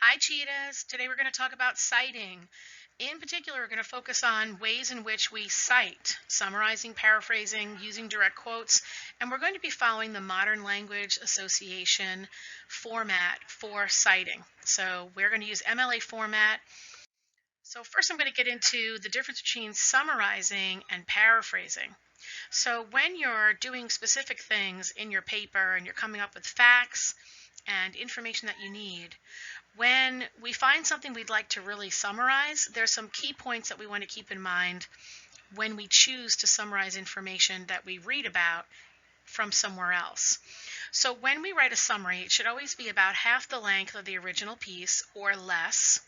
Hi, Cheetahs. Today we're going to talk about citing. In particular, we're going to focus on ways in which we cite, summarizing, paraphrasing, using direct quotes, and we're going to be following the Modern Language Association format for citing. So we're going to use MLA format. So first I'm going to get into the difference between summarizing and paraphrasing. So when you're doing specific things in your paper and you're coming up with facts and information that you need, when we find something we'd like to really summarize, there's some key points that we want to keep in mind when we choose to summarize information that we read about from somewhere else. So when we write a summary, it should always be about half the length of the original piece or less.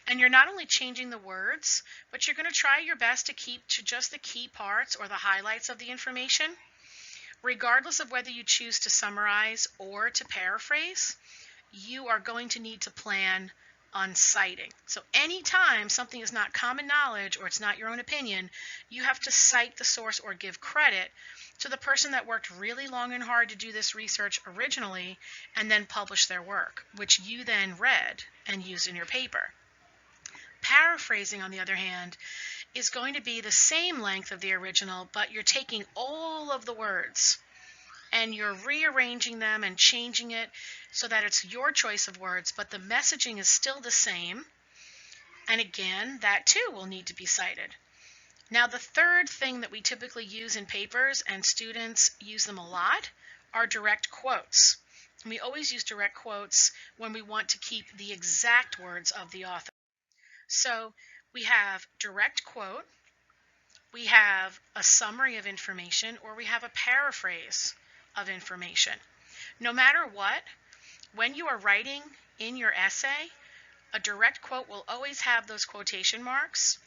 And you're not only changing the words, but you're going to try your best to keep to just the key parts or the highlights of the information. Regardless of whether you choose to summarize or to paraphrase, you are going to need to plan on citing. So anytime something is not common knowledge or it's not your own opinion, you have to cite the source or give credit to the person that worked really long and hard to do this research originally and then published their work, which you then read and used in your paper. Paraphrasing, on the other hand, is going to be the same length of the original, but you're taking all of the words and you're rearranging them and changing it so that it's your choice of words, but the messaging is still the same. And again, that too will need to be cited. Now, the third thing that we typically use in papers, and students use them a lot, are direct quotes. And we always use direct quotes when we want to keep the exact words of the author. So we have direct quote, we have a summary of information, or we have a paraphrase of information. No matter what, when you are writing in your essay, a direct quote will always have those quotation marks.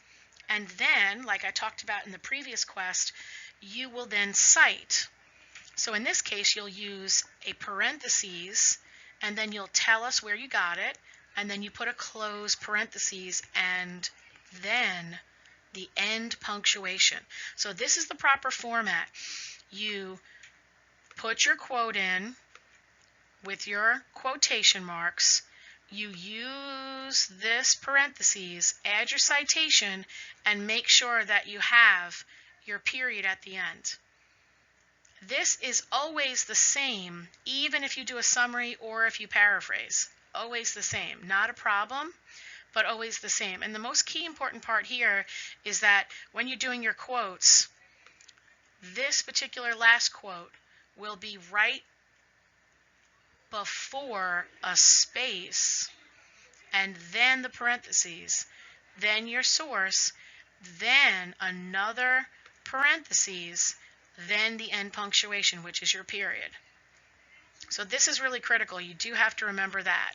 And then, like I talked about in the previous quest, you will then cite. So in this case, you'll use a parentheses, and then you'll tell us where you got it, and then you put a close parentheses, and then the end punctuation. So this is the proper format. You put your quote in with your quotation marks. You use this parentheses, add your citation, and make sure that you have your period at the end. This is always the same, even if you do a summary or if you paraphrase. Always the same. Not a problem, but always the same. And the most key important part here is that when you're doing your quotes, this particular last quote will be right before a space, and then the parentheses, then your source, then another parentheses, then the end punctuation, which is your period. So this is really critical. You do have to remember that.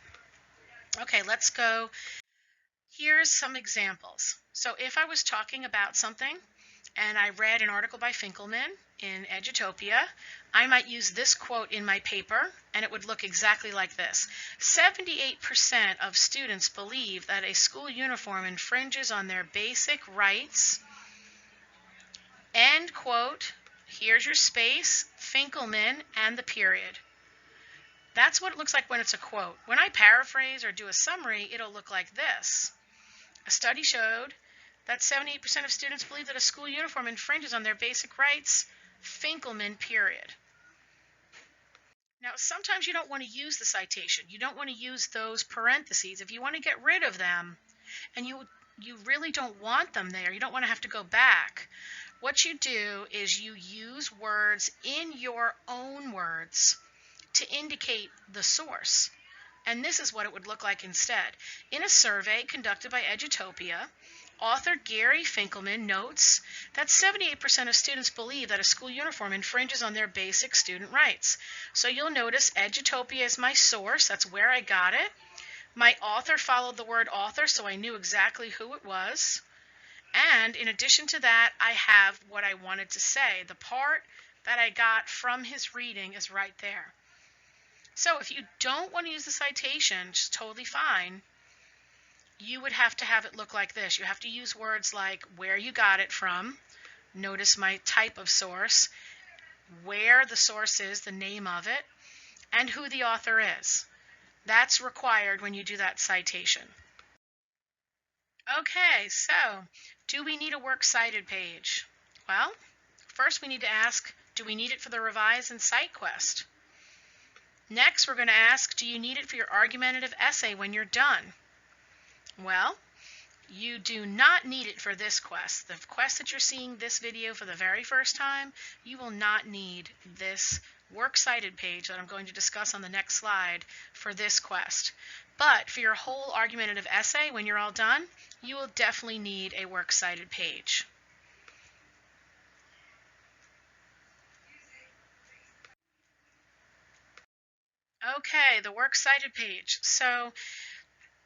Okay, let's go. Here's some examples. So if I was talking about something and I read an article by Finkelman in Edutopia, I might use this quote in my paper, and it would look exactly like this. 78% of students believe that a school uniform infringes on their basic rights. End quote. Here's your space, Finkelman, and the period. That's what it looks like when it's a quote. When I paraphrase or do a summary, it'll look like this. A study showed that 78% of students believe that a school uniform infringes on their basic rights, Finkelman, period. Now, sometimes you don't want to use the citation. You don't want to use those parentheses. If you want to get rid of them and you really don't want them there, you don't want to have to go back, what you do is you use words in your own words to indicate the source. And this is what it would look like instead. In a survey conducted by Edutopia, author Gary Finkelman notes that 78% of students believe that a school uniform infringes on their basic student rights. So you'll notice Edutopia is my source. That's where I got it. My author followed the word author, so I knew exactly who it was. And in addition to that, I have what I wanted to say. The part that I got from his reading is right there. So if you don't want to use the citation, which is totally fine, you would have to have it look like this. You have to use words like where you got it from, notice my type of source, where the source is, the name of it, and who the author is. That's required when you do that citation. Okay, so do we need a works cited page? Well, first we need to ask, do we need it for the revise and cite quest? Next, we're going to ask, do you need it for your argumentative essay when you're done? Well, you do not need it for this quest. The quest that you're seeing this video for the very first time, you will not need this works cited page that I'm going to discuss on the next slide for this quest. But for your whole argumentative essay, when you're all done, you will definitely need a works cited page. Okay, the works cited page. So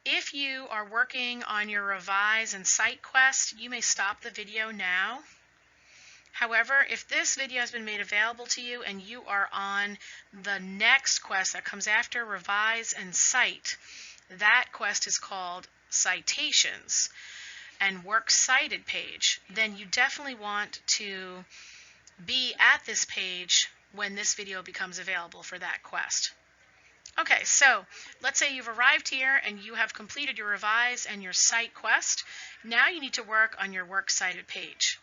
if you are working on your revise and cite quest, you may stop the video now. However, if this video has been made available to you and you are on the next quest that comes after revise and cite, that quest is called citations and works cited page, then you definitely want to be at this page when this video becomes available for that quest. Okay, so let's say you've arrived here and you have completed your revise and your cite quest. Now you need to work on your works cited page.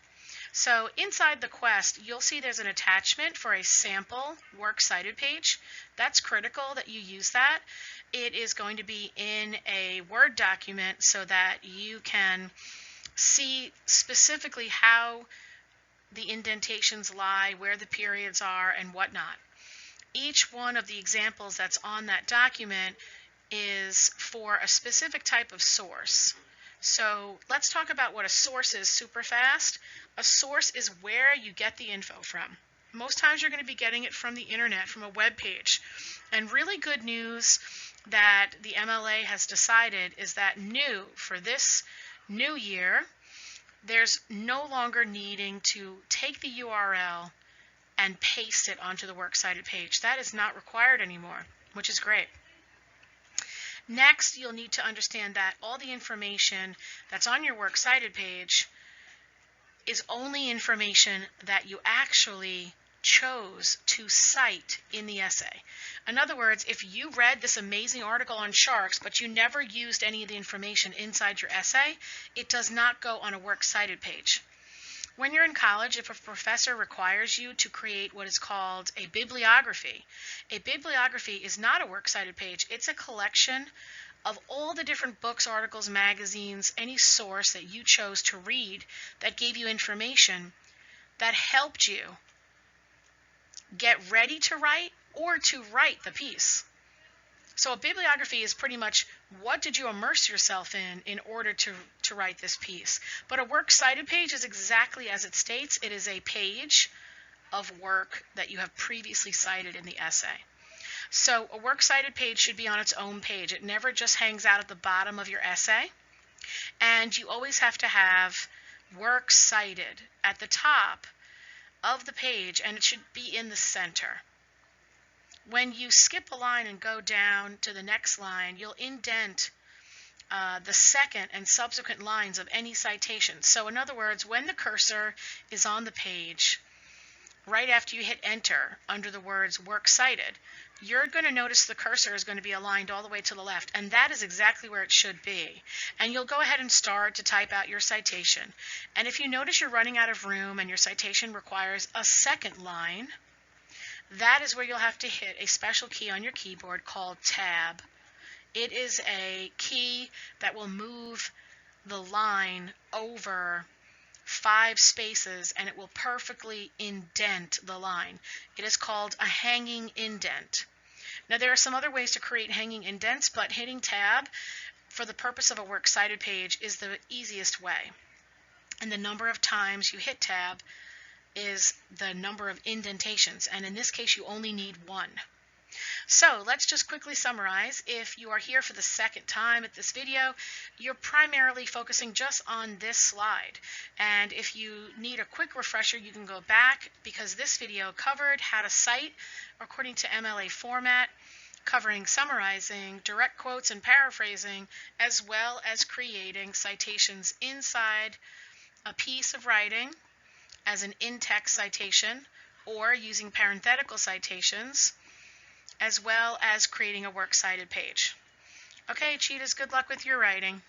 So inside the quest, you'll see there's an attachment for a sample works cited page. That's critical that you use that. It is going to be in a Word document so that you can see specifically how the indentations lie, where the periods are, and whatnot. Each one of the examples that's on that document is for a specific type of source. So let's talk about what a source is super fast. A source is where you get the info from. Most times you're going to be getting it from the internet, from a web page. And really good news that the MLA has decided is that for this new year, there's no longer needing to take the URL and paste it onto the works cited page. That is not required anymore, which is great. Next, you'll need to understand that all the information that's on your works cited page is only information that you actually chose to cite in the essay. In other words, if you read this amazing article on sharks, but you never used any of the information inside your essay, it does not go on a works cited page. When you're in college, if a professor requires you to create what is called a bibliography is not a works cited page. It's a collection of all the different books, articles, magazines, any source that you chose to read that gave you information that helped you get ready to write or to write the piece. So a bibliography is pretty much what did you immerse yourself in order to write this piece. But a works cited page is exactly as it states. It is a page of work that you have previously cited in the essay. So a works cited page should be on its own page. It never just hangs out at the bottom of your essay. And you always have to have works cited at the top of the page, and it should be in the center. When you skip a line and go down to the next line, you'll indent the second and subsequent lines of any citation. So in other words, when the cursor is on the page, right after you hit enter under the words works cited, you're going to notice the cursor is going to be aligned all the way to the left, and that is exactly where it should be. And you'll go ahead and start to type out your citation. And if you notice you're running out of room and your citation requires a second line, that is where you'll have to hit a special key on your keyboard called Tab. It is a key that will move the line over 5 spaces, and it will perfectly indent the line. It is called a hanging indent. Now there are some other ways to create hanging indents, but hitting Tab for the purpose of a works cited page is the easiest way. And the number of times you hit Tab is the number of indentations, and in this case you only need 1. So let's just quickly summarize. If you are here for the second time at this video, you're primarily focusing just on this slide. And if you need a quick refresher, you can go back, because this video covered how to cite according to MLA format, covering summarizing, direct quotes, and paraphrasing, as well as creating citations inside a piece of writing as an in-text citation, or using parenthetical citations, as well as creating a works cited page. Okay, cheetahs, good luck with your writing.